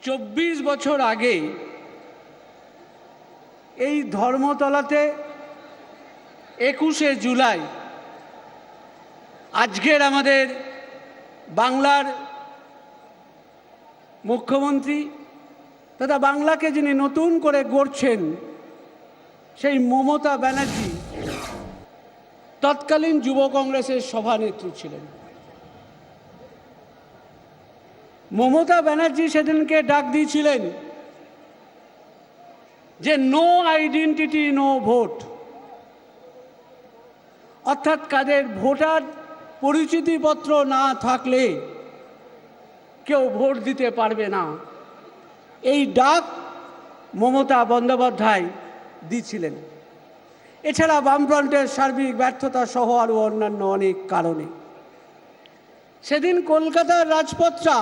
24 বছর আগে এই ধর্মতলাতে 21শে জুলাই আজকের আমাদের বাংলার মুখ্যমন্ত্রী তথা বাংলাকে যিনি নতুন করে গড়ছেন সেই মমতা ব্যানার্জি তৎকালীন যুব কংগ্রেসের সভানেত্রী ছিলেন। মমতা ব্যানার্জি সেদিনকে ডাক দিয়েছিলেন যে নো আইডেন্টিটি নো ভোট, অর্থাৎ কাদের ভোটার পরিচিতিপত্র না থাকলে কেউ ভোট দিতে পারবে না। এই ডাক মমতা বন্দ্যোপাধ্যায় দিয়েছিলেন। এছাড়া বামফ্রন্টের সার্বিক ব্যর্থতা সহ আরও অন্যান্য অনেক কারণে সেদিন কলকাতার রাজপথটা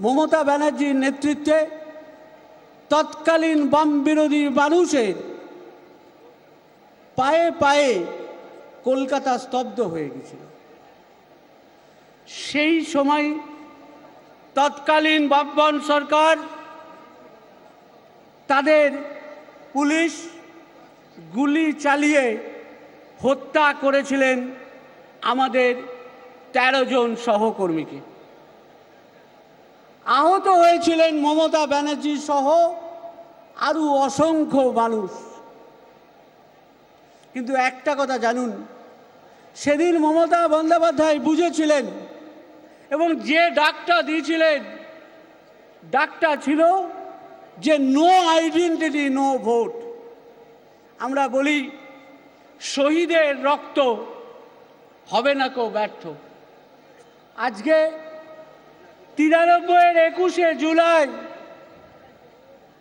মমতা ব্যানার্জির নেতৃত্বে তৎকালীন বাম বিরোধী মানুষের পায়ে পায়ে কলকাতা স্তব্ধ হয়ে গেছিল। সেই সময় তৎকালীন বামপন্থী সরকার তাদের পুলিশ গুলি চালিয়ে হত্যা করেছিলেন আমাদের 13 জন সহকর্মীকে। আহত হয়েছিলেন মমতা ব্যানার্জি সহ আরও অসংখ্য মানুষ। কিন্তু একটা কথা জানুন, সেদিন মমতা বন্দ্যোপাধ্যায় বুঝেছিলেন এবং যে ডাকটা দিয়েছিলেন ডাকটা ছিল যে নো আইডেন্টিটি নো ভোট। আমরা বলি শহীদের রক্ত হবে না কেউ ব্যর্থ। আজকে 93-এর 21শে জুলাই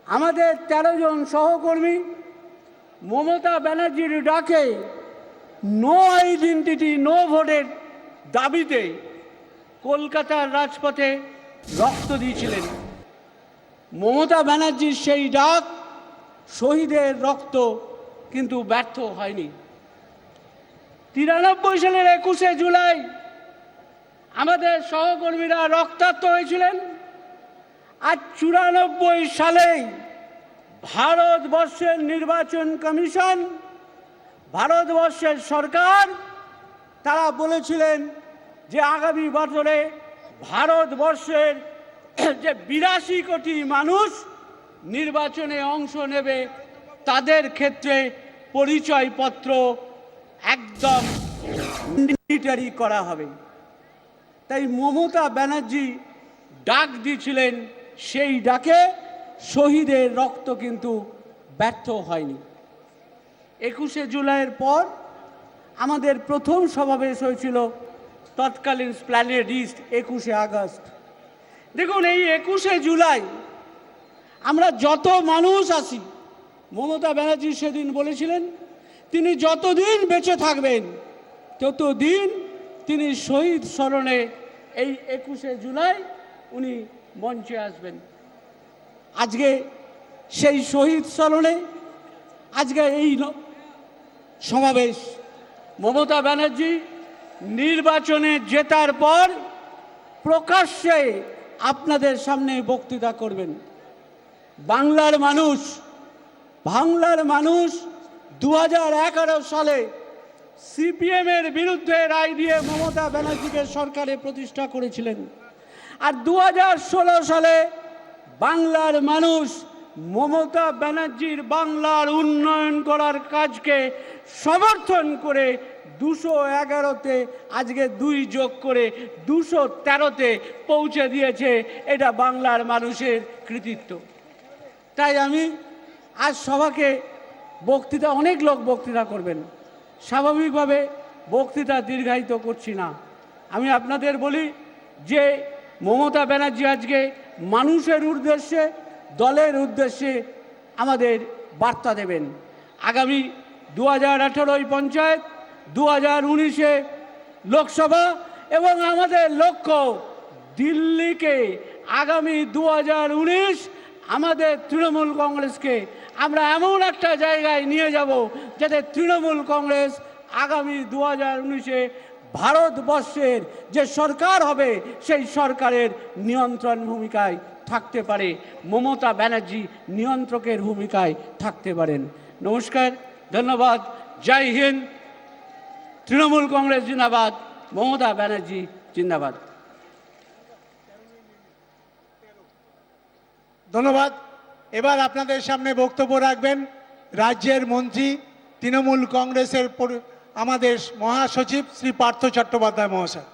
আমাদের 13 জন সহকর্মী মমতা ব্যানার্জির ডাকে নো আইডেন্টিটি নো ভোটের দাবিতে কলকাতার রাজপথে রক্ত দিয়েছিলেন। মমতা ব্যানার্জির সেই ডাক শহীদের রক্ত কিন্তু ব্যর্থ হয়নি। 93 সালের 21শে জুলাই আমাদের সহকর্মীরা রক্তাক্ত হয়েছিলেন। আর 94 সালেই ভারতবর্ষের নির্বাচন কমিশন, ভারতবর্ষের সরকার তারা বলেছিলেন যে আগামী বছরে ভারতবর্ষের যে 82 কোটি মানুষ নির্বাচনে অংশ নেবে তাদের ক্ষেত্রে পরিচয়পত্র একদম ম্যান্ডেটরি করা হবে। তাই মমতা ব্যানার্জি ডাক দিয়েছিলেন, সেই ডাকে শহীদের রক্ত কিন্তু ব্যর্থ হয়নি। 21শে জুলাইয়ের পর আমাদের প্রথম সমাবেশ হয়েছিল তৎকালীন স্প্ল্যানেড ইস্ট 21শে আগস্ট। দেখুন, এই 21শে জুলাই আমরা যত মানুষ আসি, মমতা ব্যানার্জি সেদিন বলেছিলেন তিনি যতদিন বেঁচে থাকবেন ততদিন তিনি শহীদ স্মরণে এই 21শে জুলাই উনি মঞ্চে আসবেন। আজকে সেই শহীদ স্মরণে আজকে এই সমাবেশ। মমতা ব্যানার্জি নির্বাচনে জেতার পর প্রকাশ্যে আপনাদের সামনে বক্তৃতা করবেন। বাংলার মানুষ 2011 সালে সিপিএমের বিরুদ্ধে রায় দিয়ে মমতা ব্যানার্জিকে সরকারে প্রতিষ্ঠা করেছিলেন। আর 2016 সালে বাংলার মানুষ মমতা ব্যানার্জির বাংলার উন্নয়ন করার কাজকে সমর্থন করে 211-তে আজকে 2 যোগ করে 213-তে পৌঁছে দিয়েছে। এটা বাংলার মানুষের কৃতিত্ব। তাই আমি আজ সভাকে বক্তৃতা, অনেক লোক বক্তৃতা করবেন, স্বাভাবিকভাবে বক্তৃতা দীর্ঘায়িত করছি না। আমি আপনাদের বলি যে মমতা ব্যানার্জি আজকে মানুষের উদ্দেশ্যে, দলের উদ্দেশ্যে আমাদের বার্তা দেবেন। আগামী 2018 পঞ্চায়েত, 2019-এ লোকসভা এবং আমাদের লক্ষ্য দিল্লিকে আগামী 2019 আমাদের তৃণমূল কংগ্রেসকে আমরা এমন একটা জায়গায় নিয়ে যাব যাতে তৃণমূল কংগ্রেস আগামী 2019-এ ভারতবর্ষের যে সরকার হবে সেই সরকারের নিয়ন্ত্রণ ভূমিকায় থাকতে পারে, মমতা ব্যানার্জি নিয়ন্ত্রকের ভূমিকায় থাকতে পারেন। নমস্কার, ধন্যবাদ। জয় হিন্দ। তৃণমূল কংগ্রেস জিন্দাবাদ, মমতা ব্যানার্জি জিন্দাবাদ। ধন্যবাদ। এবার আপনাদের সামনে বক্তব্য রাখবেন রাজ্যের মন্ত্রী, তৃণমূল কংগ্রেসের আমাদের মহাসচিব শ্রী পার্থ চট্টোপাধ্যায় মহাশয়।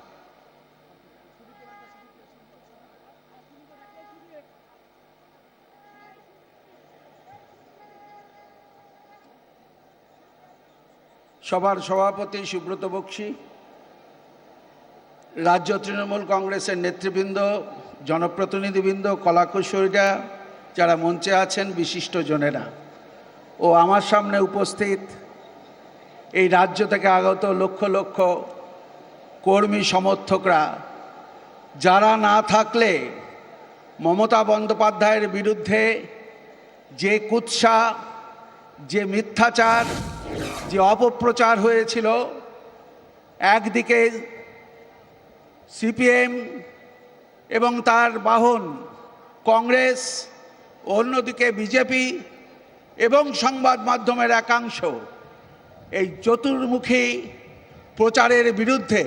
সভার সভাপতি সুব্রত বক্সী, রাজ্য তৃণমূল কংগ্রেসের নেতৃবৃন্দ, জনপ্রতিনিধিবৃন্দ, কলাকুশলীরা যারা মঞ্চে আছেন, বিশিষ্টজনেরা ও আমার সামনে উপস্থিত এই রাজ্য থেকে আগত লক্ষ লক্ষ কর্মী সমর্থকরা, যারা না থাকলে মমতা বন্দ্যোপাধ্যায়ের বিরুদ্ধে যে কুৎসা, যে মিথ্যাচার, যে অপপ্রচার হয়েছিল, একদিকে সিপিএম এবং তার বাহন কংগ্রেস, অন্যদিকে বিজেপি এবং সংবাদ মাধ্যমের একাংশ এই চতুর্মুখী প্রচারের বিরুদ্ধে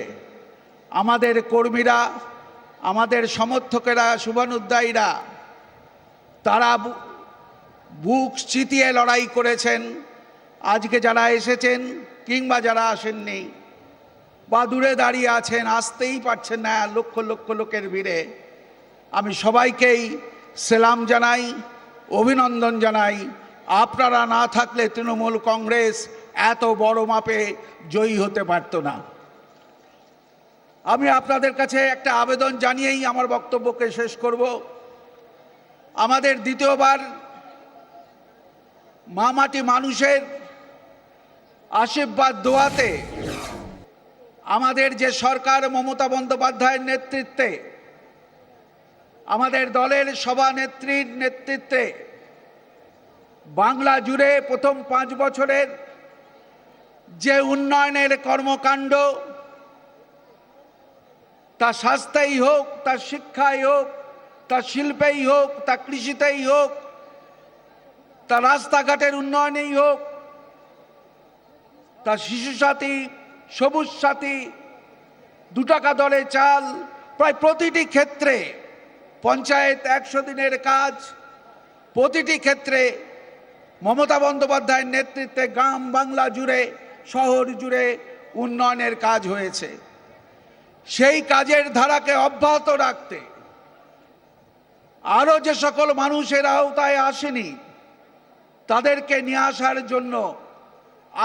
আমাদের কর্মীরা, আমাদের সমর্থকেরা, শুভানুধ্যায়ীরা তারা বুক চিতিয়ে লড়াই করেছেন। আজকে যারা এসেছেন কিংবা যারা আসেননি বা দূরে দাঁড়িয়ে আছেন, আসতেই পারছেন না লক্ষ লক্ষ লোকের ভিড়ে, আমি সবাইকেই সেলাম জানাই, অভিনন্দন জানাই। আপনারা না থাকলে তৃণমূল কংগ্রেস এত বড় মাপে জয়ী হতে পারত না। আমি আপনাদের কাছে একটা আবেদন জানিয়েই আমার বক্তব্যকে শেষ করব। আমাদের দ্বিতীয়বার মামাটি মানুষের আশীর্বাদ দোয়াতে আমাদের যে সরকার মমতা বন্দ্যোপাধ্যায়ের নেতৃত্বে, আমাদের দলের সভানেত্রীর নেতৃত্বে বাংলা জুড়ে প্রথম 5 বছরের যে উন্নয়নের কর্মকাণ্ড, তা স্বাস্থ্যেই হোক, তা শিক্ষাই হোক, তা শিল্পেই হোক, তা কৃষিতেই হোক, তা রাস্তাঘাটের উন্নয়নেই হোক, তা শিশু সাথী, সবুজ সাথী, 2 টাকা দরে চাল, প্রায় প্রতিটি ক্ষেত্রে, পঞ্চায়েত 100 দিনের কাজ, প্রতিটি ক্ষেত্রে মমতা বন্দ্যোপাধ্যায়ের নেতৃত্বে গ্রাম বাংলা জুড়ে, শহর জুড়ে উন্নয়নের কাজ হয়েছে। সেই কাজের ধারাকে অব্যাহত রাখতে আরও যে সকল মানুষের আওতায় আসেনি তাদেরকে নিয়ে আসার জন্য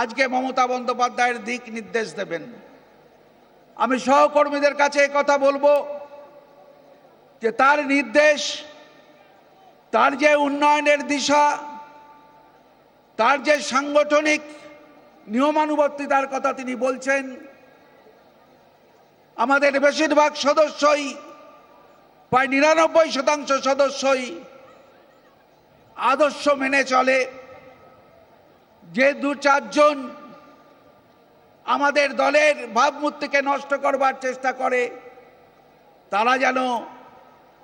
আজকে মমতা বন্দ্যোপাধ্যায়ের দিক নির্দেশ দেবেন। আমি সহকর্মীদের কাছে কথা বলবো যে তার নির্দেশ, তার যে উন্নয়নের দিশা, তার যে সাংগঠনিক নিয়মানুবর্তিতার কথা তিনি বলছেন, আমাদের বেশিরভাগ সদস্যই, প্রায় 99% সদস্যই আদর্শ মেনে চলে। যে 2-4 জন আমাদের দলের ভাবমূর্তিকে নষ্ট করবার চেষ্টা করে, তারা যেন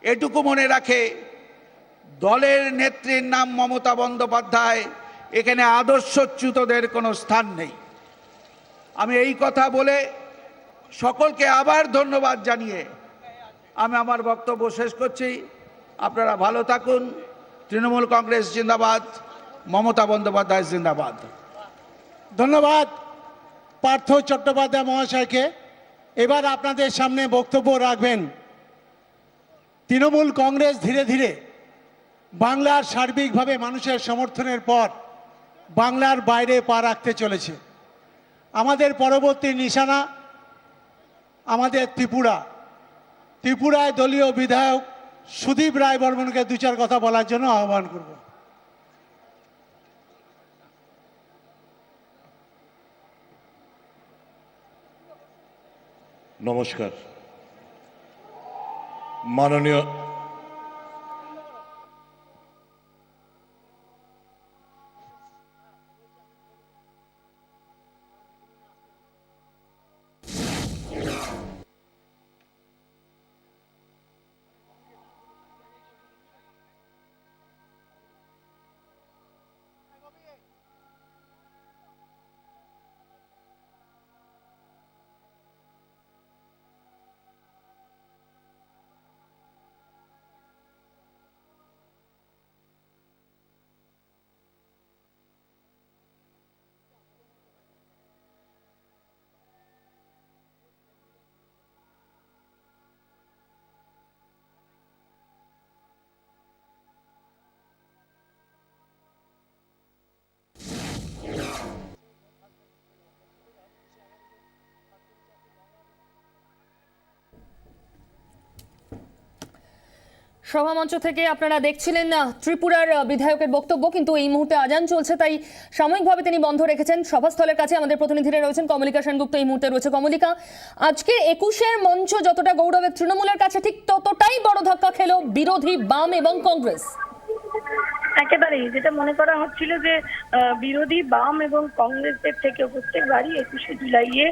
এটুকু মনে রাখে দলের নেত্রীর নাম মমতা বন্দ্যোপাধ্যায়, এখানে আদর্শচ্যুতদের কোনো স্থান নেই। আমি এই কথা বলে সকলকে আবার ধন্যবাদ জানিয়ে আমি আমার বক্তব্য শেষ করছি। আপনারা ভালো থাকুন। তৃণমূল কংগ্রেস জিন্দাবাদ, মমতা বন্দ্যোপাধ্যায় জিন্দাবাদ। ধন্যবাদ পার্থ চট্টোপাধ্যায় মহাশয়কে। এবার আপনাদের সামনে বক্তব্য রাখবেন তৃণমূল কংগ্রেস ধীরে ধীরে বাংলার সার্বিকভাবে মানুষের সমর্থনের পর বাংলার বাইরে পা রাখতে চলেছে। আমাদের পরবর্তী নিশানা আমাদের ত্রিপুরায় দলীয় বিধায়ক সুদীপ রায় বর্মনকে 2-4 কথা বলার জন্য আহ্বান করব। নমস্কার। মাননীয় সভামঞ্চ থেকে আপনারা দেখছিলেন ত্রিপুরার বিধায়কের বক্তব্য, কিন্তু এই মুহূর্তে আজান চলছে, তাই সাময়িকভাবে তিনি বন্ধ রেখেছেন। সভাস্থলের কাছে আমাদের প্রতিনিধিরা রয়েছেন। কমলিকা সেনগুপ্ত এই মুহূর্তে রয়েছে। কমলিকা, আজকে 21-এর মঞ্চ যতটা গৌরবের তৃণমূলের কাছে, ঠিক ততটাই বড় ধাক্কা খেলো বিরোধী বাম এবং কংগ্রেস। একেবারেই যেটা মনে করা হচ্ছিল যে বিরোধী বাম এবং কংগ্রেসের থেকে প্রত্যেকবারই 21শে জুলাইয়ে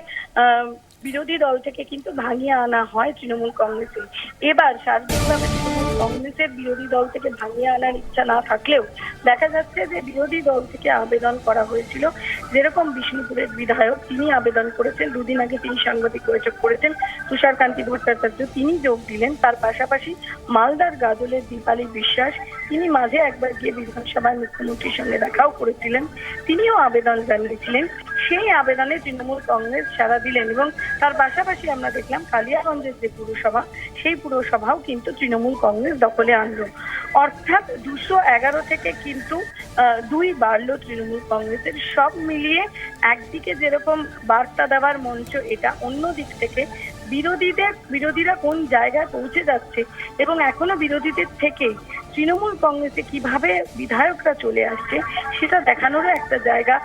বিরোধী দল থেকে কিন্তু ভাঙিয়ে আনা হয় তৃণমূল কংগ্রেসে। এবার সার্বিকভাবে তৃণমূল কংগ্রেসের বিরোধী দল থেকে ভাঙিয়ে আনার ইচ্ছা না থাকলেও দেখা যাচ্ছে যে বিরোধী দল থেকে আবেদন করা হয়েছিল। যেরকম বিষ্ণুপুরের বিধায়ক, তিনি আবেদন করেছেন, দুদিন আগে তিনি সাংবাদিক বৈঠক করেছেন, তুষারকান্তি ভট্টাচার্য তিনি যোগ দিলেন। তার পাশাপাশি মালদার গাজলের দীপালি বিশ্বাস, তিনি মাঝে একবার গিয়ে বিধানসভায় মুখ্যমন্ত্রীর সঙ্গে দেখাও করেছিলেন, তিনিও আবেদন জানিয়েছিলেন। সেই আবেদনে তৃণমূল কংগ্রেস সাড়া দিলেন এবং তার পাশাপাশি আমরা দেখলাম কালিয়াগঞ্জের যে পুরসভা, সেই পুরসভাও কিন্তু তৃণমূল কংগ্রেস দখলে আনলো। অর্থাৎ 211 থেকে কিন্তু 2 বাড়লো তৃণমূল কংগ্রেসের। সব মিলিয়ে একদিকে যেরকম বার্তা দেওয়ার মঞ্চ এটা, অন্য দিক থেকে বিরোধীরা কোন জায়গায় পৌঁছে যাচ্ছে এবং এখনো বিরোধীদের থেকে তৃণমূল কংগ্রেসে কিভাবে বিধায়করা চলে আসছে সেটা দেখানোরও একটা জায়গা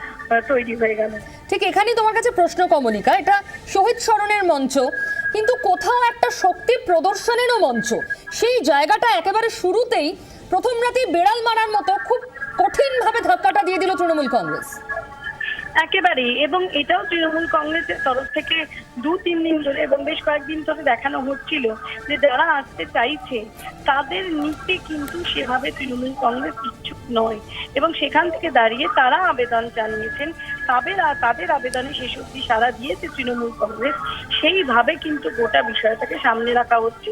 তৈরি হয়ে গেল। ঠিক এখানেই তোমার কাছে প্রশ্ন কমলিকা, এটা শহীদ স্মরণের মঞ্চ, কিন্তু কোথাও একটা শক্তি প্রদর্শনেরও মঞ্চ। সেই জায়গাটা একেবারে শুরুতেই প্রথম রাতেই বেড়াল মারার মতো খুব কঠিনভাবে ধাক্কাটা দিয়ে দিল তৃণমূল কংগ্রেস। একেবারেই, এবং এটাও তৃণমূল কংগ্রেসের তরফ থেকে 2-3 দিন ধরে এবং বেশ কয়েকদিন ধরে দেখানো হচ্ছিল যে যারা আসতে চাইছে তাদের নিতে কিন্তু সেভাবে তৃণমূল কংগ্রেস ইচ্ছুক নয়, এবং সেখান থেকে দাঁড়িয়ে তারা আবেদন জানিয়েছেন। তাদের আবেদনে শেষ অবধি সাড়া দিয়েছে তৃণমূল কংগ্রেস। সেইভাবে কিন্তু গোটা বিষয়টাকে সামনে রাখা হচ্ছে।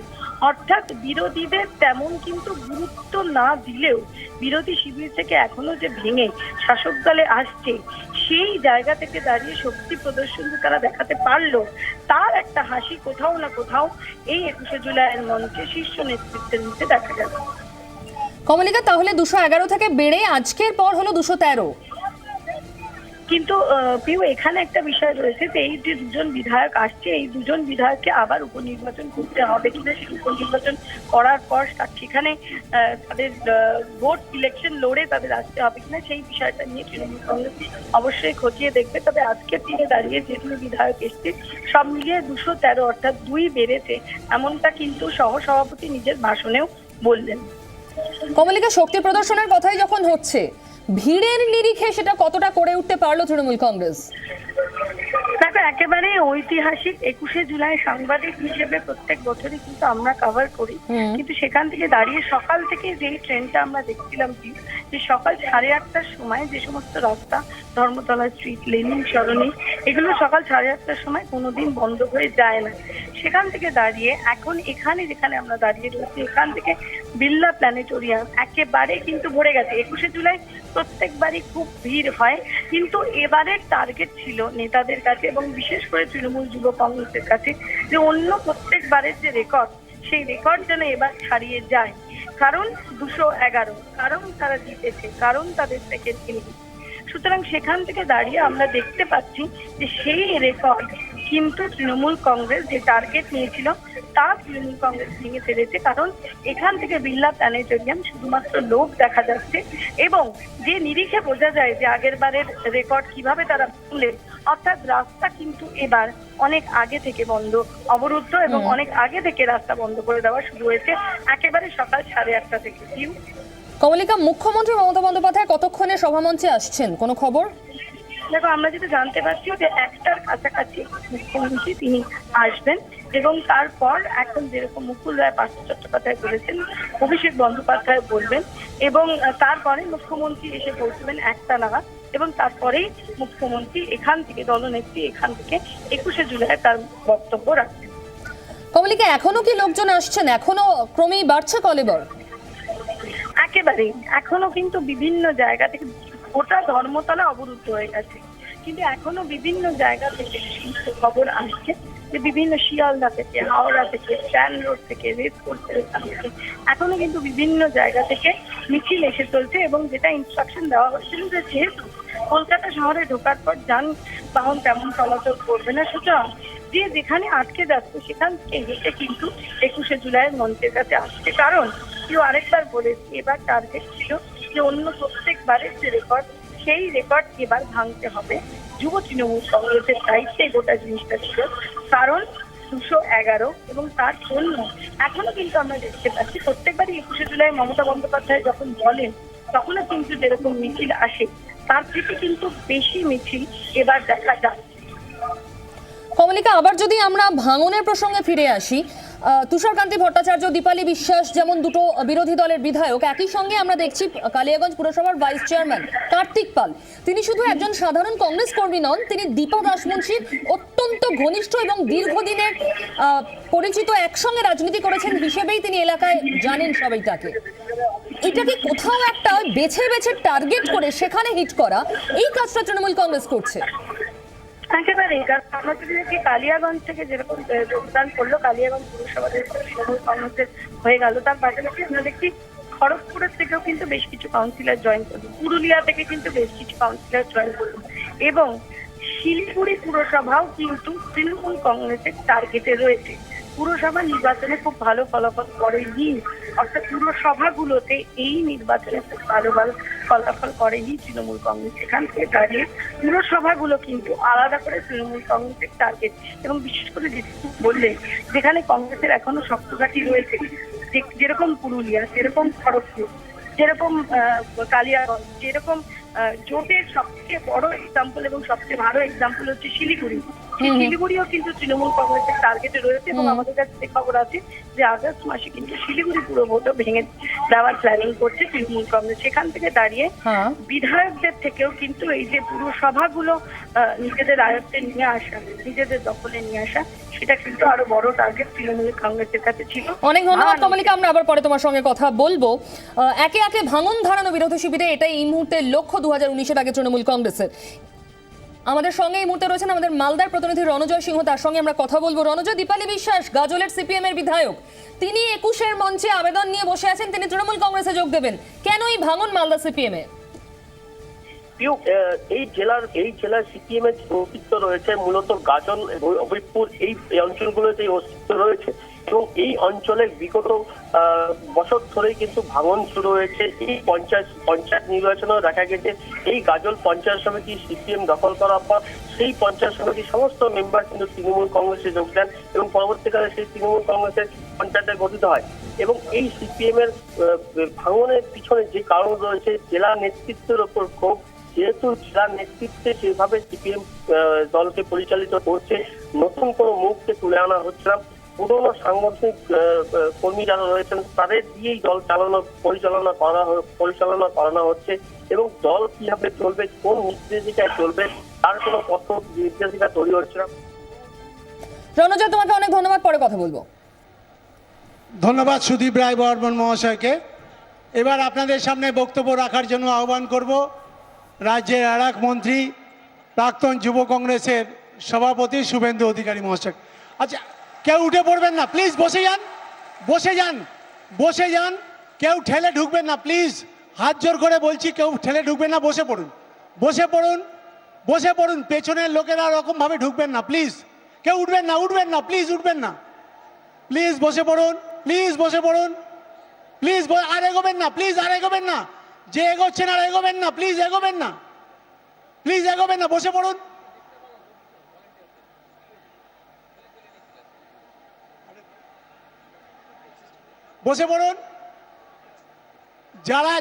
অর্থাৎ বিরোধীদের তেমন কিন্তু গুরুত্ব না দিলেও বিরোধী শিবির থেকে এখনো যে ভেঙে শাসক দলে আসছে, সেই জায়গা থেকে দাঁড়িয়ে শক্তি প্রদর্শন যে তারা দেখাতে পারলো, তার একটা হাসি কোথাও না কোথাও এই 21শে জুলাইয়ের মঞ্চে শীর্ষ নেতৃত্বের মধ্যে দেখা গেল। কমলিকা, তাহলে 211 থেকে বেড়ে আজকের পর হলো 213। কিন্তু প্রিয়, এখানে একটা বিষয় রয়েছে যে এই যে দুজন বিধায়ক আসছে, এই দুজন বিধায়ককে আবার উপনির্বাচন করতে হবে কিনা, সেই উপনির্বাচন করার পর সেখানে তাদের ভোট ইলেকশন লড়ে তাদের আসতে হবে কিনা, সেই বিষয়টা নিয়ে তৃণমূল কংগ্রেস অবশ্যই খতিয়ে দেখবে। তবে আজকের দিনে দাঁড়িয়ে যেগুলো বিধায়ক এসছে সব মিলিয়ে 213, অর্থাৎ 2 বেড়েছে, এমনটা কিন্তু সহসভাপতি নিজের ভাষণেও বললেন। কমলিকা, শক্তি প্রদর্শনের কথাই যখন হচ্ছে, ভিড়ের নিরিখে সেটা কতটা করে উঠতে পারলো তৃণমূল কংগ্রেস? দেখো, একেবারে ঐতিহাসিক 21শে জুলাই সাংবাদিক হিসেবে প্রত্যেক বছরই কিন্তু আমরা কভার করি, কিন্তু সেখান থেকে দাঁড়িয়ে সকাল থেকে যেই ট্রেনটা আমরা দেখছিলাম যে সকাল 8:30টার সময় যে সমস্ত রাস্তা, ধর্মতলা স্ট্রিট, লেনিন সরণি, এগুলো সকাল 8:30টার সময় কোনোদিন বন্ধ হয়ে যায় না। সেখান থেকে দাঁড়িয়ে এখন এখানে যেখানে আমরা দাঁড়িয়ে রয়েছি, এখান থেকে বিড়লা প্ল্যানেটোরিয়াম একেবারে কিন্তু ভরে গেছে। 21শে জুলাই প্রত্যেকবারই খুব ভিড় হয়, কিন্তু এবারের টার্গেট ছিল নেতাদের কাছে এবং বিশেষ করে তৃণমূল যুব কংগ্রেসের কাছে যে অন্য প্রত্যেকবারের যে রেকর্ড, সেই রেকর্ড যেন এবার ছাড়িয়ে যায়। কারণ 211, কারণ তারা জিতেছে, কারণ তাদের সেকেন্ড ইনিংস। সুতরাং সেখান থেকে দাঁড়িয়ে আমরা দেখতে পাচ্ছি যে সেই রেকর্ড কিন্তু তৃণমূল কংগ্রেস যে টার্গেট নিয়েছিল তা তৃণমূল কংগ্রেস ভেঙে ফেলেছে। কারণ এখান থেকে বিড়লা প্ল্যানেটোরিয়াম শুধুমাত্র লোক দেখা যাচ্ছে, এবং যে নিরিখে বোঝা যায় যে আগের বারের রেকর্ড কিভাবে তারা ভুললেন, অর্থাৎ রাস্তা কিন্তু এবার অনেক আগে থেকে বন্ধ, অবরুদ্ধ, এবং অনেক আগে থেকে রাস্তা বন্ধ করে দেওয়া শুরু হয়েছে একেবারে সকাল 8:30 থেকে। কমলিকা, মুখ্যমন্ত্রী মমতা বন্দ্যোপাধ্যায় কতক্ষণে সভামঞ্চে আসছেন, কোনো খবর? দেখো, আমরা যেটা জানতে পারছি যে 1টার কাছাকাছি মুখ্যমন্ত্রী তিনি আসবেন, এবং তারপর এখন যেরকম মুকুল রায় পার্থ চট্টোপাধ্যায় বলেছেন, অভিষেক বন্দ্যোপাধ্যায় বলবেন, এবং তারপরে মুখ্যমন্ত্রী এসে পৌঁছবেন 1টা নাগাদ, এবং তারপরেই মুখ্যমন্ত্রী এখান থেকে, দলনেত্রী এখান থেকে 21শে জুলাই তার বক্তব্য রাখবেন। কমলিকা, এখনো কি লোকজন আসছেন? এখনো ক্রমেই বাড়ছে কলেবর? একেবারেই, এখনো কিন্তু বিভিন্ন জায়গা থেকে, গোটা ধর্মতলা অবরুদ্ধ হয়ে গেছে, কিন্তু এখনো বিভিন্ন জায়গা থেকে সমস্ত খবর আসছে যে বিভিন্ন শিয়ালদা থেকে, হাওড়া থেকে, স্ট্যান্ড রোড থেকে, রেড কোর্সের থেকে এখনো কিন্তু বিভিন্ন জায়গা থেকে মিছিল এসে চলছে। এবং যেটা ইনস্ট্রাকশন দেওয়া হচ্ছিল যে যেহেতু কলকাতা শহরে ঢোকার পর যানবাহন তেমন চলাচল করবে না, সুতরাং যে যেখানে আটকে যাচ্ছে সেখান থেকে হেঁটে কিন্তু 21শে জুলাইয়ের মঞ্চের কাছে আসছে। কারণ কেউ আরেকবার বলেছি এবার টার্গেট ছিল যে অন্য প্রত্যেকবারের যে রেকর্ড সেই রেকর্ড এবার ভাঙতে হবে। যুব তৃণমূল কংগ্রেসের দায়িত্বে গোটা জিনিসটা ছিল, কারণ 211 এবং তার জন্য এখনো কিন্তু আমরা দেখতে পাচ্ছি প্রত্যেকবারই 21শে জুলাই মমতা বন্দ্যোপাধ্যায় যখন বলেন তখনও কিন্তু যেরকম মিছিল আসে তার থেকে কিন্তু বেশি মিছিল এবার দেখা যাচ্ছে। কমলিকা, আবার যদি আমরা ভাঙনের প্রসঙ্গে ফিরে আসি, তুষারকান্তি ভট্টাচার্য, দীপালি বিশ্বাস যেমন দুটো বিরোধী দলের বিধায়ক, একই সঙ্গে আমরা দেখছি কালিয়াগঞ্জ পুরসভার ভাইস চেয়ারম্যান কার্তিক পাল, তিনি শুধু একজন সাধারণ কংগ্রেস কর্মী নন, তিনি দীপা দাসমুন্সির অত্যন্ত ঘনিষ্ঠ এবং দীর্ঘদিনের পরিচিত, একসঙ্গে রাজনীতি করেছেন হিসেবেই তিনি এলাকায় জানেন সবাই তাকে। এটাকে কোথাও একটা বেছে বেছে টার্গেট করে সেখানে হিট করা, এই কাজটা তৃণমূল কংগ্রেস করছে। একেবারে, কারণ আমরা যদি দেখি কালিয়াগঞ্জ থেকে যেরকম যোগদান করলো কালিয়াগঞ্জ পুরসভা তৃণমূল কংগ্রেসের হয়ে গেল, তার পাশাপাশি আমরা দেখছি খড়গপুরের থেকেও কিন্তু বেশ কিছু কাউন্সিলর জয়েন করলো, পুরুলিয়া থেকে কিন্তু বেশ কিছু কাউন্সিলর জয়েন করলো, এবং শিলিগুড়ি পুরসভাও কিন্তু তৃণমূল কংগ্রেসের টার্গেটে রয়েছে। পুরসভা নির্বাচনে খুব ভালো ফলাফল করেনি, অর্থাৎ পুরসভাগুলোতে এই নির্বাচনে খুব ভালো ফলাফল করেনি তৃণমূল কংগ্রেস। এখান থেকে দাঁড়িয়ে পুরসভাগুলো কিন্তু আলাদা করে তৃণমূল কংগ্রেসের টার্গেট, এবং বিশেষ করে বললে যেখানে কংগ্রেসের এখনো শক্তঘাঁটি রয়েছে, যেরকম পুরুলিয়া, যেরকম খড়গপুর, যেরকম কালিয়াগঞ্জ, যেরকখন জোটের সবচেয়ে বড় এক্সাম্পল এবং সবচেয়ে ভালো এক্সাম্পল হচ্ছে শিলিগুড়ি। শিলিগুড়িও কিন্তু তৃণমূল কংগ্রেসের টার্গেটে রয়েছে, এবং আমাদের কাছে যে খবর আছে যে আগস্ট মাসে কিন্তু শিলিগুড়ি পুরো ভোটও ভেঙে দেওয়ার প্ল্যানিং করছে তৃণমূল কংগ্রেস। সেখান থেকে দাঁড়িয়ে বিধায়কদের থেকেও কিন্তু এই যে পুরসভাগুলো নিজেদের আয়ত্তে নিয়ে আসা, নিজেদের দখলে নিয়ে আসা, সেটা কিন্তু আরো বড় টার্গেট তৃণমূল কংগ্রেসের কাছে ছিল। অনেক ধন্যবাদ কমলিকা, আমরা আবার পরে তোমার সঙ্গে কথা বলবো। একে একে ভাঙন ধরানো বিরোধী শিবিরে এটাই এই মুহূর্তের লক্ষ্য 2019-এর আগে তৃণমূল কংগ্রেসের। আমাদের সঙ্গে এই মুহূর্তে রয়েছেন আমাদের মালদার প্রতিনিধি রণজয় সিংহ, তার সঙ্গে আমরা কথা বলবো। রণজয়, দীপালি বিশ্বাস গাজলের সিপিএম এর বিধায়ক, তিনি 21-এর মঞ্চে আবেদন নিয়ে বসে আছেন, তিনি তৃণমূল কংগ্রেসে যোগ দেবেন, কেন এই ভাঙন মালদা সিপিএম এ? এই জেলার সিপিএম এর অস্তিত্ব রয়েছে মূলত গাজল এবং হবিবপুর, এই অঞ্চলগুলোতে অস্তিত্ব রয়েছে, এবং এই অঞ্চলের বিগত বছর ধরেই কিন্তু ভাঙন শুরু হয়েছে। এই পঞ্চায়েত নির্বাচনেও দেখা গেছে এই গাজল পঞ্চায়েত সমিতি সিপিএম দখল করার পর সেই পঞ্চায়েত সমিতির সমস্ত মেম্বার কিন্তু তৃণমূল কংগ্রেসে যোগ দেন, এবং পরবর্তীকালে সেই তৃণমূল কংগ্রেসের পঞ্চায়েতে গঠিত হয়। এবং এই সিপিএম এর ভাঙনের পিছনে যে কারণ রয়েছে, জেলা নেতৃত্বের ওপর ক্ষোভ, যেহেতু জেলা নেতৃত্বে সেভাবে সিপিএম দলকে পরিচালিত করছে, নতুন কোনো মুখকে তুলে আনা হচ্ছে না, পুরোনো সাংগঠনিক কর্মী যারা রয়েছেন তাদের দিয়েই দল পরিচালনা করানো হচ্ছে, এবং দল কিভাবে চলবে, কোন নির্দেশিকায় চলবে তার কোনো পথ নির্দেশিকা তৈরি হচ্ছে না। রণজয়, তোমাকে অনেক ধন্যবাদ, পরে কথা বলবো। ধন্যবাদ সুদীপ রায় বর্মন মহাশয়কে। এবার আপনাদের সামনে বক্তব্য রাখার জন্য আহ্বান করব রাজ্যের আর এক মন্ত্রী, প্রাক্তন যুব কংগ্রেসের সভাপতি শুভেন্দু অধিকারী মহাশয়। আচ্ছা, কেউ উঠে পড়বেন না প্লিজ, বসে যান, কেউ ঠেলে ঢুকবেন না প্লিজ, হাত জোর করে বলছি, কেউ ঠেলে ঢুকবেন না, বসে পড়ুন, পেছনের লোকেরা ওরকম ভাবে ঢুকবেন না প্লিজ, কেউ উঠবেন না প্লিজ, প্লিজ বসে পড়ুন, আর এগোবেন না, যে এগোচ্ছেন আর এগোবেন না, প্লিজ এগোবেন না, বসে পড়ুন।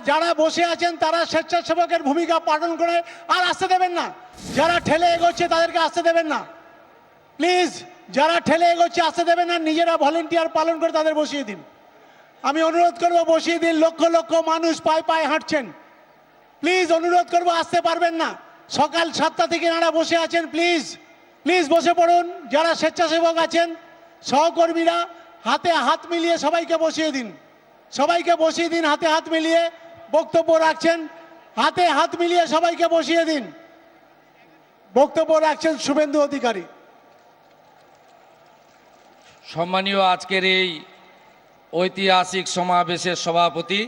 যারা বসে আছেন তারা স্বেচ্ছাসেবকের ভূমিকা পালন করে আর আসতে দেবেন না, যারা ঠেলে এগোচ্ছে তাদেরকে আসতে দেবেন না প্লিজ, যারা ঠেলে এগোচ্ছে আসতে দেবেন না, নিজেরা ভলেন্টিয়ার পালন করে তাদের বসিয়ে দিন। আমি অনুরোধ করব বসিয়ে দিন, লক্ষ লক্ষ মানুষ পায়ে হাঁটছেন, প্লিজ অনুরোধ করব, আসতে পারবেন না, সকাল 7টা থেকে এনারা বসে আছেন, প্লিজ বসে পড়ুন। যারা স্বেচ্ছাসেবক আছেন, সহকর্মীরা হাতে হাত মিলিয়ে সবাইকে বসিয়ে দিন, হাতে হাত মিলিয়ে বক্তব্য রাখছেন, হাতে হাত মিলিয়ে সবাইকে বসিয়ে দিন। বক্তব্য রাখছেন শুভেন্দু অধিকারী। সম্মানীয় আজকের এই ঐতিহাসিক সমাবেশের সভাপতি,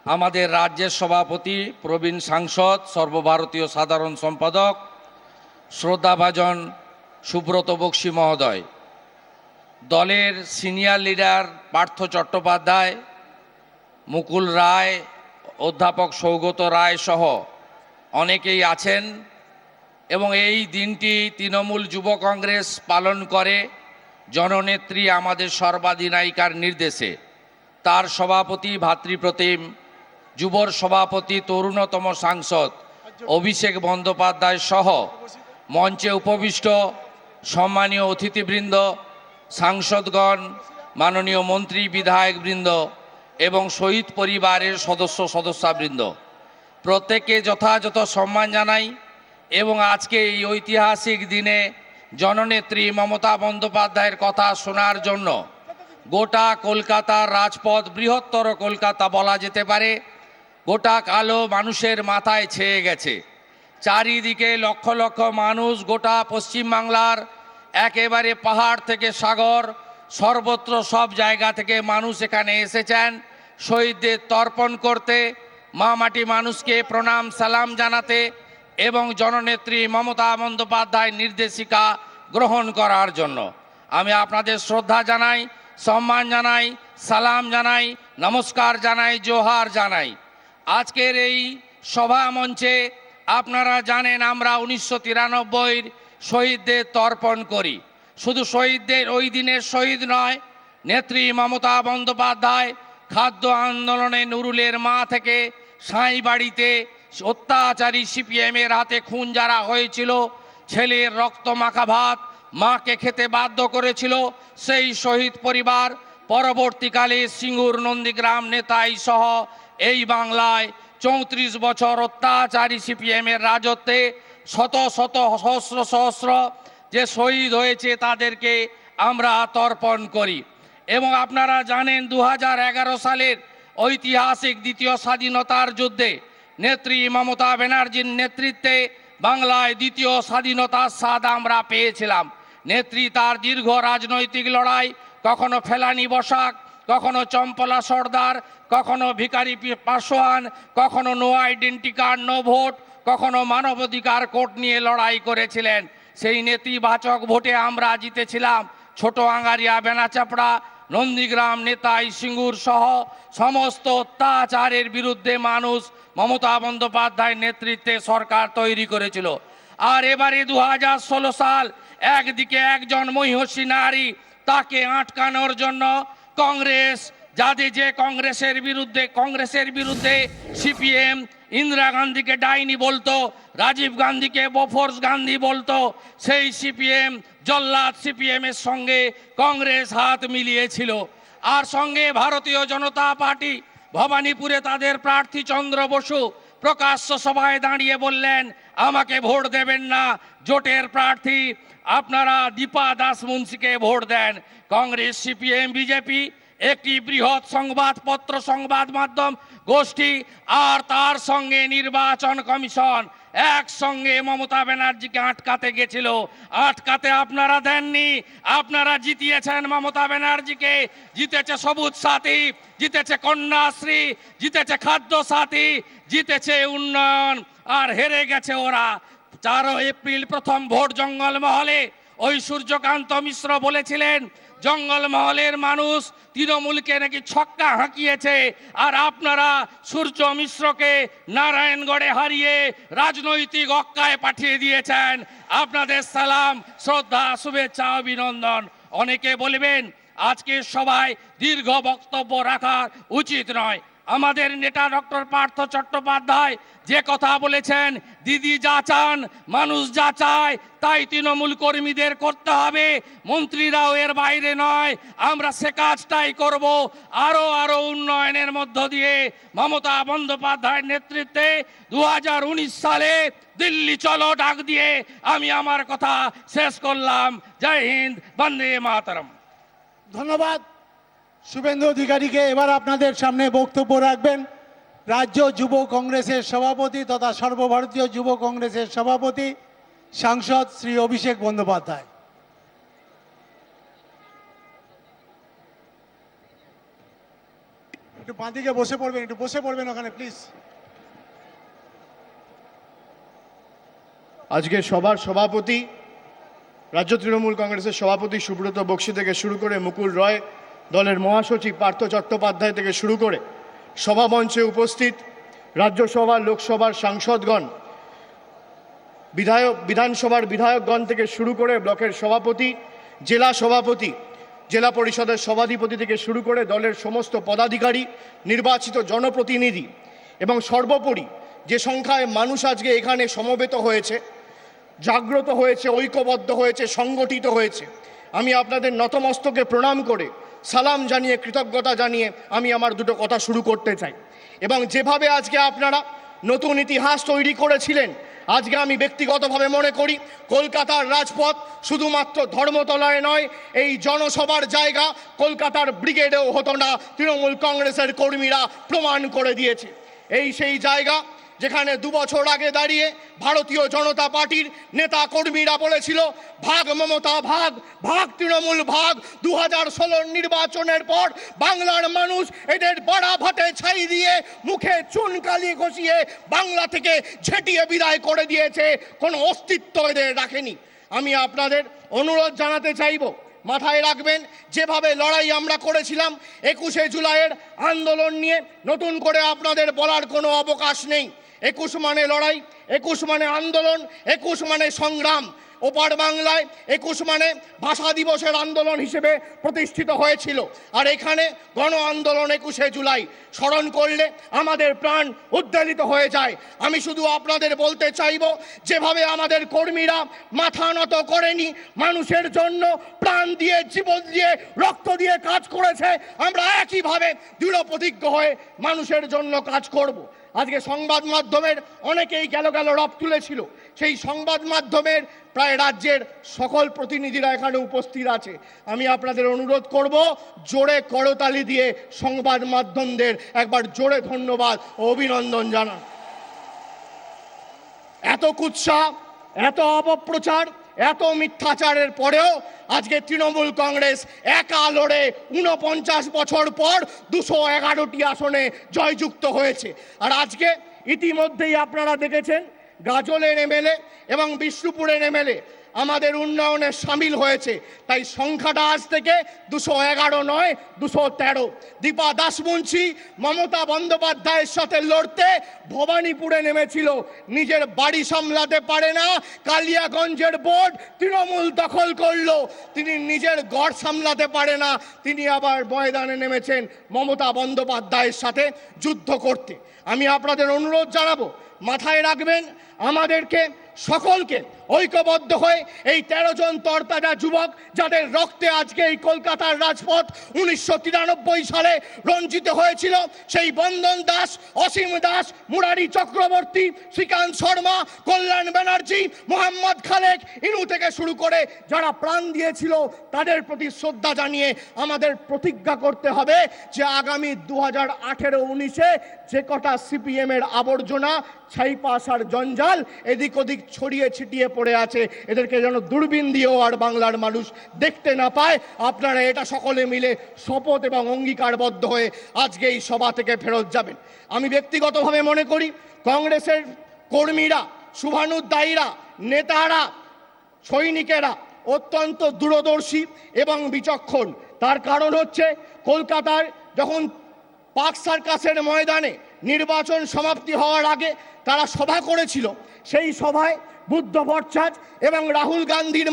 আমাদের রাজ্যের সভাপতি, প্রবীণ সাংসদ, সর্বভারতীয় সাধারণ সম্পাদক, শ্রদ্ধাভাজন সুব্রত বক্সী মহোদয়, দলের সিনিয়র লিডার পার্থ চট্টোপাধ্যায়, মুকুল রায়, অধ্যাপক সৌগত রায় সহ অনেকেই আছেন এবং এই দিনটি তৃণমূল যুব কংগ্রেস পালন করে জননেত্রী আমাদের সর্বাধিনায়িকার নির্দেশে। তার সভাপতি ভাতৃপ্রতিম, যুবর সভাপতি তরুণতম সাংসদ অভিষেক বন্দ্যোপাধ্যায় সহ মঞ্চে উপবিষ্ট সম্মানীয় অতিথিবৃন্দ, সাংসদগণ, মাননীয় মন্ত্রী বিধায়কবৃন্দ এবং শহীদ পরিবারের সদস্যবৃন্দ, প্রত্যেককে যথাযথ সম্মান জানাই এবং আজকে এই ঐতিহাসিক দিনে জননেত্রী মমতা বন্দ্যোপাধ্যায়ের কথা শোনার জন্য গোটা কলকাতার রাজপথ, বৃহত্তর কলকাতা বলা যেতে পারে, গোটা কালো মানুষের মাথায় ছেয়ে গেছে। চারিদিকে লক্ষ লক্ষ মানুষ, গোটা পশ্চিমবাংলার একেবারে পাহাড় থেকে সাগর সর্বত্র সব জায়গা থেকে মানুষ এখানে এসেছেন শহীদদের তর্পণ করতে, মা মাটি মানুষকে প্রণাম সালাম জানাতে এবং জননেত্রী মমতা বন্দ্যোপাধ্যায় নির্দেশিকা গ্রহণ করার জন্য। আমি আপনাদের শ্রদ্ধা জানাই, সম্মান জানাই, সালাম জানাই, নমস্কার জানাই, জোহার জানাই। আজকের এই সভা মঞ্চে আপনারা জানেন আমরা 1993 শহীদদের তর্পণ করি। শুধু শহীদদের ওই দিনের শহীদ নয়, নেত্রী মমতা বন্দ্যোপাধ্যায় খাদ্য আন্দোলনে নুরুলের মা থেকে সাঁই বাড়িতে অত্যাচারী সিপিএমের হাতে খুন যারা হয়েছিল, ছেলের রক্ত মাখা ভাত মাকে খেতে বাধ্য করেছিল, সেই শহীদ পরিবার পরবর্তীকালে সিঙ্গুর নন্দীগ্রাম নেতাই সহ এই বাংলায় 34 বছর অত্যাচারী সিপিএমের রাজত্বে শত শত সহস্র সহস্র যে শহীদ হয়েছে তাদেরকে আমরা তর্পণ করি। এবং আপনারা জানেন 2011 সালের ঐতিহাসিক দ্বিতীয় স্বাধীনতার যুদ্ধে নেত্রী মমতা ব্যানার্জির নেতৃত্বে বাংলায় দ্বিতীয় স্বাধীনতার স্বাদ আমরা পেয়েছিলাম। নেত্রী তার দীর্ঘ রাজনৈতিক লড়াই, কখনো ফেলানি বসাক, কখনো চম্পলা সর্দার, কখনো ভিখারি পাসোয়ান, কখনো no identity card no vote, কখনো মানবাধিকার কোর্ট নিয়ে লড়াই করেছিলেন। সেই নেতিবাচক ভোটে আমরা জিতেছিলাম। ছোট আঙ্গারিয়া, বেনাচাপড়া, নন্দীগ্রাম, নেতাই, সিঙ্গুর সহ সমস্ত অত্যাচারের বিরুদ্ধে মানুষ মমতা বন্দ্যোপাধ্যায়ের নেতৃত্বে সরকার তৈরি করেছিল। আর এবারে 2016 সাল, একদিকে একজন মহিষী নারী, তাকে আটকানোর জন্য কংগ্রেস, যে কংগ্রেসের বিরুদ্ধে সিপিএম ইন্দিরা গান্ধীকে ডাইনি বলতো, রাজীব গান্ধীকে বফোর্স গান্ধী বলতো, সেই সিপিএম জল্লাদ সিপিএম এর সঙ্গে কংগ্রেস হাত মিলিয়েছিল। আর সঙ্গে ভারতীয় জনতা পার্টি ভবানীপুরে তাদের প্রার্থী চন্দ্র বসু প্রকাশ্য সভায় দাঁড়িয়ে বললেন, আমাকে ভোট দেবেন না, জোটের প্রার্থী আপনারা দীপা দাস মুন্সিকে ভোট দেন। কংগ্রেস, সিপিএম, বিজেপি একটি বৃহৎ সংবাদপত্র, সংবাদ মাধ্যম গোষ্ঠী আর তার সঙ্গে নির্বাচন কমিশন একসঙ্গে মমতা ব্যানার্জিকে আটকাতে গেছিল। আটকাতে আপনারা দেননি, আপনারা জিতিয়েছেন মমতা ব্যানার্জিকে। জিতেছে সবুজ সাথী, জিতেছে কন্যাশ্রী, জিতেছে খাদ্য সাথী, জিতেছে উন্নয়ন। আর হেরে গেছে ওরা। 4 এপ্রিল প্রথম ভোট জঙ্গলমহলে। ওই সূর্যকান্ত মিশ্র বলেছিলেন জঙ্গলমহলের মানুষ তৃণমূলকে নাকি ছক্কা হাঁকিয়েছে, আর আপনারা সূর্য মিশ্রকে নারায়ণগড়ে হারিয়ে রাজনৈতিক অক্কায় পাঠিয়ে দিয়েছেন। আপনাদের সালাম, শ্রদ্ধা, শুভেচ্ছা, অভিনন্দন। অনেকে বলবেন আজকে সবাই দীর্ঘ বক্তব্য রাখা উচিত নয়। আমাদের নেতা ডক্টর পার্থ চট্টোপাধ্যায় যে কথা বলেছেন, দিদি যা চান, মানুষ যা চায় তাই তৃণমূল কর্মীদের করতে হবে, মন্ত্রীরাও এর বাইরে নয়। আমরা সে কাজটাই করব। আরো উন্নয়নের মধ্য দিয়ে মমতা বন্দ্যোপাধ্যায়ের নেতৃত্বে 2019 সালে দিল্লি চলো ডাক দিয়ে আমি আমার কথা শেষ করলাম। জয় হিন্দ, বন্দে মাতরম। ধন্যবাদ শুভেন্দু অধিকারীকে। এবার আপনাদের সামনে বক্তব্য রাখবেন রাজ্য যুব কংগ্রেসের সভাপতি তথা সর্বভারতীয় যুব কংগ্রেসের সভাপতি সাংসদ শ্রী অভিষেক বন্দ্যোপাধ্যায়। একটু বাঁদিকে বসে পড়বেন, ওখানে প্লিজ। আজকের সভার সভাপতি, রাজ্য তৃণমূল কংগ্রেসের সভাপতি সুব্রত বক্সী থেকে শুরু করে মুকুল রয়, দলের মহাসচিব পার্থ চট্টোপাধ্যায় থেকে শুরু করে সভামঞ্চে উপস্থিত রাজ্যসভা লোকসভার সাংসদগণ, বিধানসভার বিধায়কগণ থেকে শুরু করে ব্লকের সভাপতি, জেলা সভাপতি, জেলা পরিষদের সভাধিপতি থেকে শুরু করে দলের সমস্ত পদাধিকারী, নির্বাচিত জনপ্রতিনিধি এবং সর্বোপরি যে সংখ্যায় মানুষ আজকে এখানে সমবেত হয়েছে, জাগ্রত হয়েছে, ঐক্যবদ্ধ হয়েছে, সংগঠিত হয়েছে, আমি আপনাদের নতমস্তকে প্রণাম করে সালাম জানিয়ে, কৃতজ্ঞতা জানিয়ে আমি আমার দুটো কথা শুরু করতে চাই। এবং যেভাবে আজকে আপনারা নতুন ইতিহাস তৈরি করেছিলেন, আজকে আমি ব্যক্তিগতভাবে মনে করি কলকাতার রাজপথ শুধুমাত্র ধর্মতলায় নয়, এই জনসভার জায়গা কলকাতার ব্রিগেডেও হতো না, তৃণমূল কংগ্রেসের কর্মীরা প্রমাণ করে দিয়েছে। এই সেই জায়গা যেখানে 2 বছর আগে দাঁড়িয়ে ভারতীয় জনতা পার্টির নেতা কর্মীরা বলেছিল ভাগ মমতা ভাগ, ভাগ তৃণমূল ভাগ। 2016 নির্বাচনের পর বাংলার মানুষ এদের বড়া ভাতে ছাই দিয়ে, মুখে চুনকালি ঘষিয়ে বাংলা থেকে ঝেঁটিয়ে বিদায় করে দিয়েছে, কোনো অস্তিত্ব এদের রাখেনি। আমি আপনাদের অনুরোধ জানাতে চাইব, মাথায় রাখবেন যেভাবে লড়াই আমরা করেছিলাম 21শে জুলাইয়ের আন্দোলন নিয়ে নতুন করে আপনাদের বলার কোনো অবকাশ নেই। 21 মানে লড়াই, 21 মানে আন্দোলন, 21 মানে সংগ্রাম। ওপার বাংলায় 21 মানে ভাষা দিবসের আন্দোলন হিসেবে প্রতিষ্ঠিত হয়েছিল, আর এখানে গণ আন্দোলন 21শে জুলাই স্মরণ করলে আমাদের প্রাণ উদ্বেলিত হয়ে যায়। আমি শুধু আপনাদের বলতে চাইব, যেভাবে আমাদের কর্মীরা মাথা নত করেনি, মানুষের জন্য প্রাণ দিয়ে, জীবন দিয়ে, রক্ত দিয়ে কাজ করেছে, আমরা একইভাবে দৃঢ় প্রতিজ্ঞ হয়ে মানুষের জন্য কাজ করব। আজকে সংবাদ মাধ্যমের অনেকেই গেল রব তুলেছিল, সেই সংবাদ মাধ্যমের প্রায় রাজ্যের সকল প্রতিনিধিরা এখানে উপস্থিত আছে। আমি আপনাদের অনুরোধ করব, জোরে করতালি দিয়ে সংবাদ মাধ্যমদের একবার জোরে ধন্যবাদ ও অভিনন্দন জানান। এত কুৎসা, এত অপপ্রচার, এত মিথ্যাচারের পরেও আজকে তৃণমূল কংগ্রেস একা লড়ে 49 বছর পর 211টি আসনে জয়যুক্ত হয়েছে। আর আজকে ইতিমধ্যেই আপনারা দেখেছেন গাজলের এমএলএ এবং বিষ্ণুপুরের এমএলএ আমাদের উন্নয়নে সামিল হয়েছে, তাই সংখ্যাটা আজ থেকে 211 নয়, 213। দীপা দাসমুন্সি মমতা বন্দ্যোপাধ্যায়ের সাথে লড়তে ভবানীপুরে নেমেছিল, নিজের বাড়ি সামলাতে পারে না, কালিয়াগঞ্জের বোর্ড তৃণমূল দখল করলো, তিনি নিজের গড় সামলাতে পারে না, তিনি আবার ময়দানে নেমেছেন মমতা বন্দ্যোপাধ্যায়ের সাথে যুদ্ধ করতে। আমি আপনাদের অনুরোধ জানাবো, মাথায় রাখবেন আমাদেরকে সকলকে ঐক্যবদ্ধ হয়ে এই 13 জন তরতাজা যুবক যাদের রক্তে আজকে এই কলকাতার রাজপথ 1993 সালে রঞ্জিত হয়েছিল, সেই বন্দন দাস, অসীম দাস, মুরারি চক্রবর্তী, শ্রীকান্ত শর্মা, কল্যাণ ব্যানার্জি, মোহাম্মদ খালেক, ইনু থেকে শুরু করে যারা প্রাণ দিয়েছিল, তাদের প্রতি শ্রদ্ধা জানিয়ে আমাদের প্রতিজ্ঞা করতে হবে যে আগামী 2018-19-এ যে কটা সিপিএমের আবর্জনা, ছাইপাস আর জঞ্জাল এদিক ওদিক ছড়িয়ে ছিটিয়ে পড়ে আছে, এদেরকে যেন দূরবীন দিয়েও আর বাংলার মানুষ দেখতে না পায়। আপনারা এটা সকলে মিলে শপথ এবং অঙ্গীকারবদ্ধ হয়ে আজকে এই সভা থেকে ফেরত যাবেন। আমি ব্যক্তিগতভাবে মনে করি কংগ্রেসের কর্মীরা, শুভানুধ্যায়ীরা, নেতারা, সৈনিকেরা অত্যন্ত দূরদর্শী এবং বিচক্ষণ। তার কারণ হচ্ছে কলকাতার যখন পার্ক সার্কাসের ময়দানে নির্বাচন সমাপ্তি হওয়ার আগে তারা সভা করেছিল, সেই সভায় বুদ্ধ ভট্টাচার্য এবং রাহুল গান্ধীর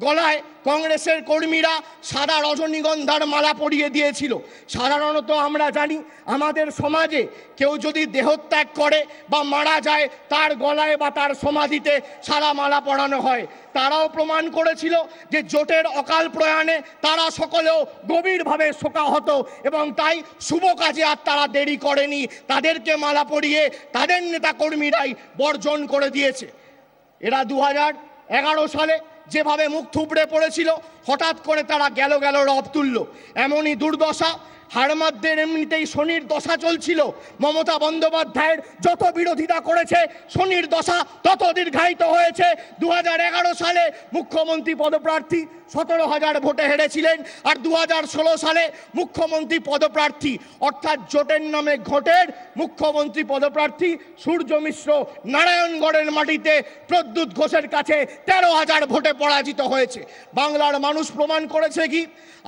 গলায় কংগ্রেসের কর্মীরা সাদা রজনীগন্ধার মালা পরিয়ে দিয়েছিল। সাধারণত আমরা জানি আমাদের সমাজে কেউ যদি দেহত্যাগ করে বা মারা যায়, তার গলায় বা তার সমাধিতে সাদা মালা পরানো হয়। তারাও প্রমাণ করেছিল যে জোটের অকাল প্রয়াণে তারা সকলেও গভীরভাবে শোকাহত, এবং তাই শুভ কাজে আর তারা দেরি করেনি, তাদেরকে মালা পরিয়ে তাদের নেতা কর্মীরাই বর্জন করে দিয়েছে। এরা 2011 সালে যেভাবে মুখ থুবড়ে পড়েছিল, হঠাৎ করে তারা গেল রব তুলল। এমনই দুর্দশা হাড়মাদদের এমনিতেই শনির দশা চলছিল। মমতা বন্দ্যোপাধ্যায়ের যত বিরোধিতা করেছে শনির দশা তত দীর্ঘায়িত হয়েছে। 2011 সালে মুখ্যমন্ত্রী পদপ্রার্থী 17,000 ভোটে হেরেছিলেন, আর 2016 সালে মুখ্যমন্ত্রী পদপ্রার্থী অর্থাৎ জোটের নামে ঘোটের মুখ্যমন্ত্রী পদপ্রার্থী সূর্য মিশ্র নারায়ণগড়ের মাটিতে প্রদ্যুৎ ঘোষের কাছে 13,000 ভোটে পরাজিত হয়েছে। বাংলার মানুষ প্রমাণ করেছে কি,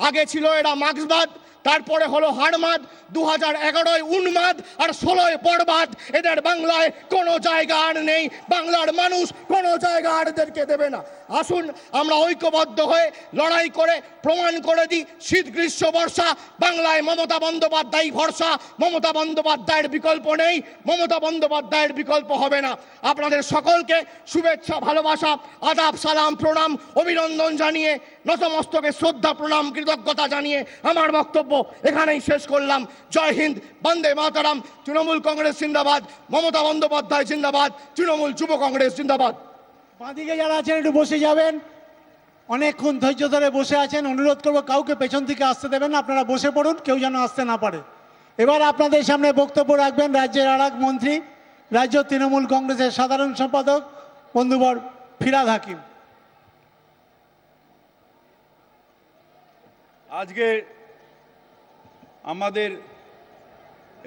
আগে ছিল এরা মার্ক্সবাদ, তারপরে হলো হারমাদ, 2011 উন্মাদ, আর 16 বরবাদ। এদের বাংলায় কোনো জায়গা আর নেই, বাংলার মানুষ কোনো জায়গা আর এদেরকে দেবে না। আসুন আমরা ঐক্যবদ্ধ হয়ে লড়াই করে প্রমাণ করে দিই, শীত গ্রীষ্ম বর্ষা বাংলায় মমতা বন্দ্যোপাধ্যায় ভরসা, মমতা বন্দ্যোপাধ্যায়ের বিকল্প নেই, মমতা বন্দ্যোপাধ্যায়ের বিকল্প হবে না। আপনাদের সকলকে শুভেচ্ছা, ভালোবাসা, আদাব, সালাম, প্রণাম, অভিনন্দন জানিয়ে, নতমস্তকে শ্রদ্ধা, প্রণাম, কৃতজ্ঞতা জানিয়ে আমার বক্তব্য এখানেই শেষ করলাম। জয় হিন্দ, বন্দে মাতরম। তৃণমূল কংগ্রেস জিন্দাবাদ, মমতা বন্দ্যোপাধ্যায় জিন্দাবাদ, তৃণমূল যুব কংগ্রেস জিন্দাবাদ। বাঁদিকে যারা আছেন একটু বসে যাবেন, অনেকক্ষণ ধৈর্য ধরে বসে আছেন। অনুরোধ করবো কাউকে পেছন থেকে আসতে দেবেন না, আপনারা বসে পড়ুন, কেউ যেন আসতে না পারে। এবার আপনাদের সামনে বক্তব্য রাখবেন রাজ্যের আর এক মন্ত্রী, রাজ্য তৃণমূল কংগ্রেসের সাধারণ সম্পাদক বন্ধুবর ফিরহাদ হাকিম। আজকে আমাদের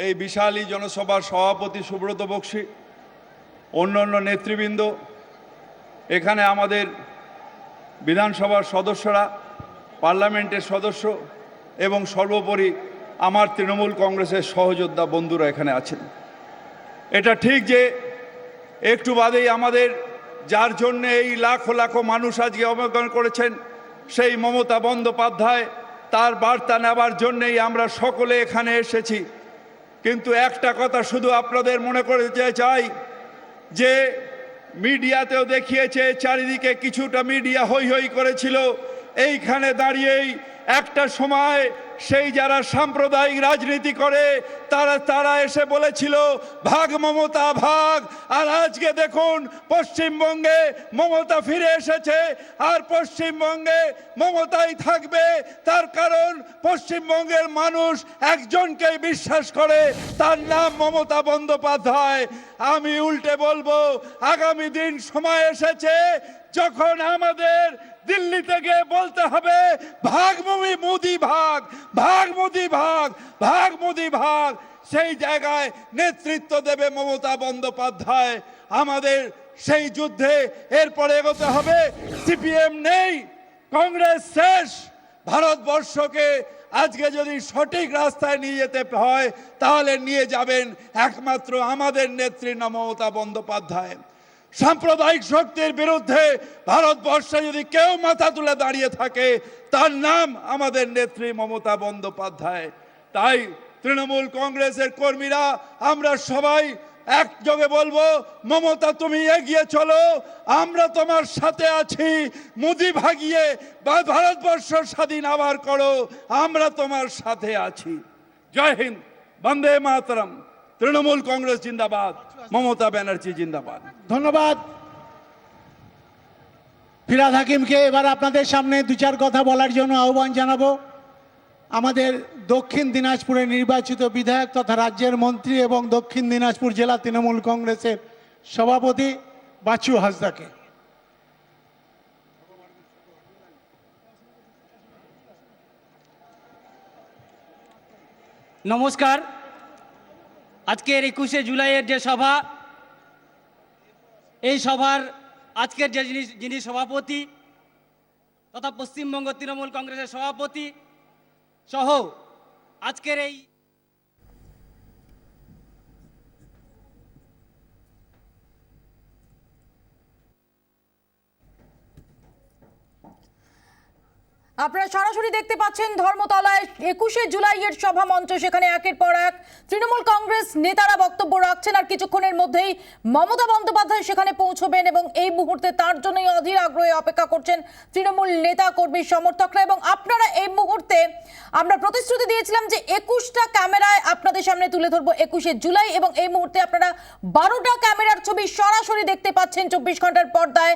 এই বিশালী জনসভার সভাপতি সুব্রত বক্সী, অন্যান্য নেতৃবৃন্দ, এখানে আমাদের বিধানসভার সদস্যরা, পার্লামেন্টের সদস্য এবং সর্বোপরি আমার তৃণমূল কংগ্রেসের সহযোদ্ধা বন্ধুরা এখানে আছেন। এটা ঠিক যে একটু বাদেই আমাদের, যার জন্য এই লাখো লাখো মানুষ আজকে অবজ্ঞা করেছেন, সেই মমতা বন্দ্যোপাধ্যায়, তার বার্তা নেবার জন্যেই আমরা সকলে এখানে এসেছি। কিন্তু একটা কথা শুধু আপনাদের মনে করে চাই, যে মিডিয়াতেও দেখিয়েছে, চারিদিকে কিছুটা মিডিয়া হৈ হৈ করেছিল, এইখানে দাঁড়িয়েই একটা সময় সেই যারা সাম্প্রদায়িক রাজনীতি করে তারা এসে বলেছিল ভাগ মমতা ভাগ। আর আজকে দেখুন পশ্চিমবঙ্গে মমতা ফিরে এসেছে, আর পশ্চিমবঙ্গে মমতাই থাকবে। তার কারণ পশ্চিমবঙ্গের মানুষ একজনকেই বিশ্বাস করে, তার নাম মমতা বন্দ্যোপাধ্যায়। আমি উল্টে বলবো, আগামী দিন সময় এসেছে যখন আমাদের দিল্লি থেকে বলতে হবে ভাগ মোদি ভাগ, ভাগ মোদি ভাগ, ভাগ মোদি ভাগ। সেই জায়গায় নেতৃত্ব দেবে মমতা বন্দ্যোপাধ্যায়। আমাদের সেই যুদ্ধে এরপরে এগোতে হবে। সিপিএম নেই, কংগ্রেস শেষ। ভারতবর্ষকে আজকে যদি সঠিক রাস্তায় নিয়ে যেতে হয়, তাহলে নিয়ে যাবেন একমাত্র আমাদের নেত্রী মমতা বন্দ্যোপাধ্যায়। সাম্প্রদায়িক শক্তির বিরুদ্ধে ভারতবর্ষে যদি কেউ মাথা তুলে দাঁড়িয়ে থাকে, তার নাম আমাদের নেত্রী মমতা বন্দ্যোপাধ্যায়। তাই তৃণমূল কংগ্রেসের কর্মীরা আমরা সবাই একযোগে বলবো, মমতা তুমি এগিয়ে চলো, আমরা তোমার সাথে আছি। মোদি ভাগিয়ে বা ভারতবর্ষ স্বাধীন আবার করো, আমরা তোমার সাথে আছি। জয় হিন্দ, বন্দে মাতরম। তৃণমূল কংগ্রেস জিন্দাবাদ, মমতা ব্যানার্জি জিন্দাবাদ। ধন্যবাদ ফিরহাদ হাকিমকে। এবার আপনাদের সামনে দু চার কথা বলার জন্য আহ্বান জানাবো আমাদের দক্ষিণ দিনাজপুরের নির্বাচিত বিধায়ক তথা রাজ্যের মন্ত্রী এবং দক্ষিণ দিনাজপুর জেলা তৃণমূল কংগ্রেসের সভাপতি বাচ্চু হাসদাকে। নমস্কার। আজকের 21শে জুলাইয়ের যে সভা, এই সভার আজকের যে যিনি সভাপতি তথা পশ্চিমবঙ্গ তৃণমূল কংগ্রেসের সভাপতি সহ আজকের এই আপনারা সরাসরি দেখতে পাচ্ছেন ধর্মতলায় 21শে জুলাইয়ের সভা মঞ্চ। সেখানে একের পর এক তৃণমূল কংগ্রেস নেতারা বক্তব্য রাখছেন, আর কিছুক্ষণের মধ্যেই মমতা বন্দ্যোপাধ্যায় সেখানে পৌঁছবেন এবং এই মুহূর্তে তার জন্যই অধীর আগ্রহে অপেক্ষা করছেন তৃণমূল নেতা কর্মী সমর্থকরা। এবং আপনারা এই মুহূর্তে, আমরা প্রতিশ্রুতি দিয়েছিলাম যে 21টা ক্যামেরায় আপনাদের সামনে তুলে ধরবো 21শে জুলাই, এবং এই মুহূর্তে আপনারা 12টা ক্যামেরার ছবি সরাসরি দেখতে পাচ্ছেন 24 ঘন্টার পর্দায়।